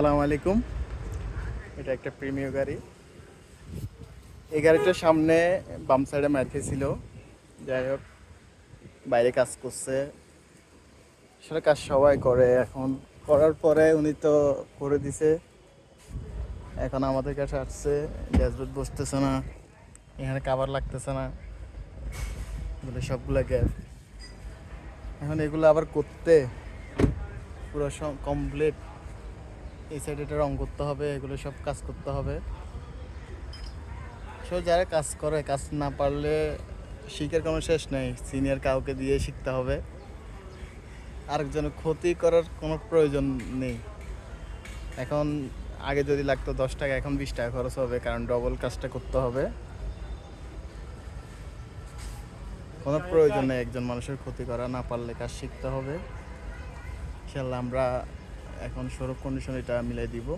আসসালামু আলাইকুম। এটা একটা প্রিমিয় গাড়ি। এই গাড়িটার সামনে বাম সাইডে মার খেয়েছিল। যাই হোক, বাইরে কাজ করছে, সেটা কাজ সবাই করে। এখন করার পরে উনি তো করে দিছে, এখন আমাদের কাছে আসছে। ড্যাশবোর্ড বসতেছে না, এখানে কাভার লাগতেছে না, এগুলো সবগুলো গ্যাপ। এখন এগুলো আবার করতে পুরো কমপ্লিট এই সাইডে এটা রং করতে হবে, এগুলো সব কাজ করতে হবে। সো যারা কাজ করে, কাজ না পারলে শিখার কোনো শেষ নেই, সিনিয়র কাউকে দিয়ে শিখতে হবে। আরেকজনের ক্ষতি করার কোনো প্রয়োজন নেই। এখন আগে যদি লাগতো 10 টাকা, এখন 20 টাকা খরচ হবে, কারণ ডবল কাজটা করতে হবে। কোনো প্রয়োজন নেই একজন মানুষের ক্ষতি করা, না পারলে কাজ শিখতে হবে। ইনশাল্লাহ আমরা এখন সৌরভ কন্ডিশন এটা মিলাই দিব।